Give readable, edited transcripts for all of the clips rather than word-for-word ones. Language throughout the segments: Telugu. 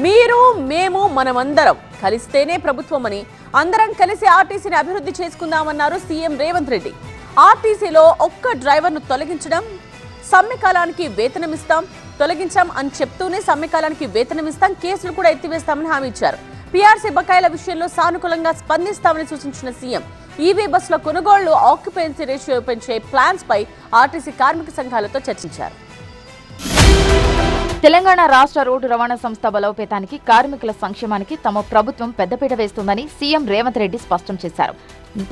మీరు మేము మనమందరం కలిస్తేనే ప్రభుత్వమని అందరం కలిసి ఆర్టీసీని అభివృద్ధి చేసుకుందామన్నారు సీఎం రేవంత్ రెడ్డి. ఆర్టీసీలో ఒక్క డ్రైవర్ను తొలగించడం, సమ్మెకాలానికి వేతనమిస్తాం, తొలగించాం అని చెప్తూనే సమ్మెకాలానికి వేతనమిస్తాం, కేసులు కూడా ఎత్తివేస్తామని హామీ ఇచ్చారు. పీఆర్సీ బకాయిల విషయంలో సానుకూలంగా స్పందిస్తామని సూచించిన సీఎం ఈవీ బస్సుల కొనుగోళ్లు, ఆక్యుపెన్సీ రేషియో పెంచే ప్లాన్స్ పై ఆర్టీసీ కార్మిక సంఘాలతో చర్చించారు. తెలంగాణ రాష్ట్ర రోడ్డు రవాణా సంస్థ బలోపేతానికి, కార్మికుల సంక్షేమానికి తమ ప్రభుత్వం పెద్దపీట వేస్తుందని సీఎం రేవంత్ రెడ్డి స్పష్టం చేశారు.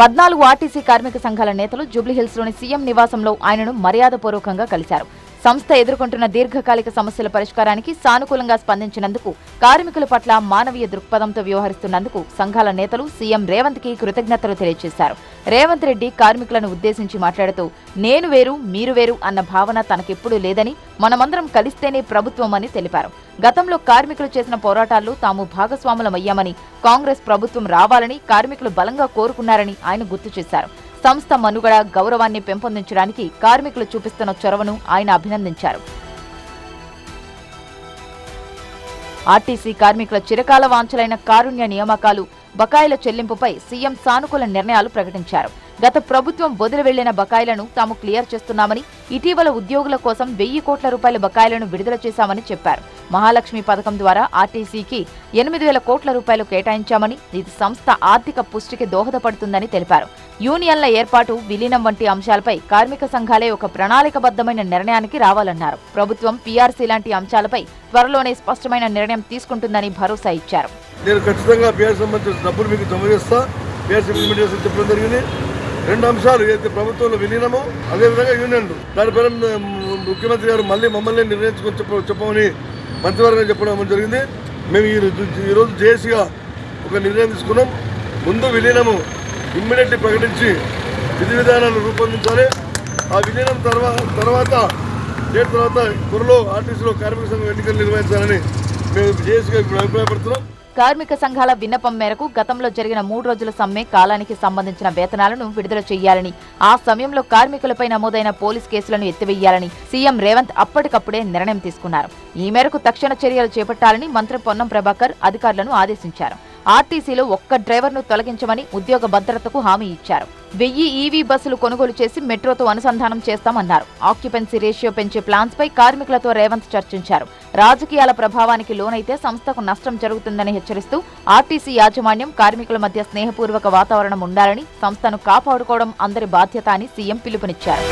14 ఆర్టీసీ కార్మిక సంఘాల నేతలు జూబ్లీహిల్స్లోని సీఎం నివాసంలో ఆయనను మర్యాదపూర్వకంగా కలిశారు. సంస్థ ఎదుర్కొంటున్న దీర్ఘకాలిక సమస్యల పరిష్కారానికి సానుకూలంగా స్పందించినందుకు, కార్మికుల పట్ల మానవీయ దృక్పథంతో వ్యవహరిస్తున్నందుకు సంఘాల నేతలు సీఎం రేవంత్ కి కృతజ్ఞతలు తెలియజేశారు. రేవంత్ రెడ్డి కార్మికులను ఉద్దేశించి మాట్లాడుతూ, నేను వేరు మీరు వేరు అన్న భావన తనకెప్పుడూ లేదని, మనమందరం కలిస్తేనే ప్రభుత్వం అని తెలిపారు. గతంలో కార్మికులు చేసిన పోరాటాల్లో తాము భాగస్వాములమయ్యామని, కాంగ్రెస్ ప్రభుత్వం రావాలని కార్మికులు బలంగా కోరుకున్నారని ఆయన గుర్తు చేశారు. సంస్థ మనుగడ, గౌరవాన్ని పెంపొందించడానికి కార్మికులు చూపిస్తున్న చొరవను ఆయన అభినందించారు. ఆర్టీసీ కార్మికుల చిరకాల వాంఛలైన కారుణ్య నియామకాలు, బకాయిల చెల్లింపుపై సీఎం సానుకూల నిర్ణయాలు ప్రకటించారు. గత ప్రభుత్వం వదిలి వెళ్లిన బకాయిలను తాము క్లియర్ చేస్తున్నామని, ఇటీవల ఉద్యోగుల కోసం 1000 కోట్ల రూపాయల బకాయిలను విడుదల చేశామని చెప్పారు. మహాలక్ష్మి పథకం ద్వారా ఆర్టీసీకి 8000 కోట్ల రూపాయలు కేటాయించామని, ఇది సంస్థ ఆర్థిక పుష్టికి దోహదపడుతుందని తెలిపారు. యూనియన్ల ఏర్పాటు, విలీనం వంటి అంశాలపై కార్మిక సంఘాలే ఒక ప్రణాళికబద్ధమైన నిర్ణయానికి రావాలన్నారు. ప్రభుత్వం పీఆర్సీ లాంటి అంశాలపై త్వరలోనే స్పష్టమైన నిర్ణయం తీసుకుంటుందని భరోసా ఇచ్చారు. నేను ఖచ్చితంగా పీఆర్సీ సంబంధించిన డబ్బులు మీకు జమ చేస్తా, పీఆర్సీ ఇంప్లిమెంటేషన్ చెప్పడం జరిగింది. 2 అంశాలు ఏదైతే ప్రభుత్వంలో విలీనమో, అదేవిధంగా యూనియన్లు, దానిపైన ముఖ్యమంత్రి గారు మళ్ళీ మమ్మల్ని నిర్ణయించుకొని చెప్పమని మంత్రివర్గం చెప్పడం జరిగింది. మేము ఈరోజు జేఏసీగా ఒక నిర్ణయం తీసుకున్నాం. ముందు విలీనము ఇమ్మీడియట్లీ ప్రకటించి విధి విధానాలు రూపొందించాలి. ఆ విలీనం తర్వాత త్వరలో ఆర్టీసీలో కార్మిక సంఘం ఎన్నికలు నిర్వహించాలని మేము జేఏసీగా ఇప్పుడు అభిప్రాయపడుతున్నాం. కార్మిక సంఘాల విన్నపం మేరకు గతంలో జరిగిన 3 రోజుల సమ్మె కాలానికి సంబంధించిన వేతనాలను విడుదల చేయాలని, ఆ సమయంలో కార్మికులపై నమోదైన పోలీస్ కేసులను ఎత్తివేయాలని సీఎం రేవంత్ అప్పటికప్పుడే నిర్ణయం తీసుకున్నారు. ఈ మేరకు తక్షణ చర్యలు చేపట్టాలని మంత్రి పొన్నం ప్రభాకర్ అధికారులను ఆదేశించారు. ఆర్టీసీలో ఒక్క డ్రైవర్ను తొలగించమని, ఉద్యోగ భద్రతకు హామీ ఇచ్చారు. 1000 ఈవీ బస్సులు కొనుగోలు చేసి మెట్రోతో అనుసంధానం చేస్తామన్నారు. ఆక్యుపెన్సీ రేషియో పెంచే ప్లాన్స్ పై కార్మికులతో రేవంత్ చర్చించారు. రాజకీయాల ప్రభావానికి లోనైతే సంస్థకు నష్టం జరుగుతుందని హెచ్చరిస్తూ, ఆర్టీసీ యాజమాన్యం, కార్మికుల మధ్య స్నేహపూర్వక వాతావరణం ఉండాలని, సంస్థను కాపాడుకోవడం అందరి బాధ్యత అని సీఎం పిలుపునిచ్చారు.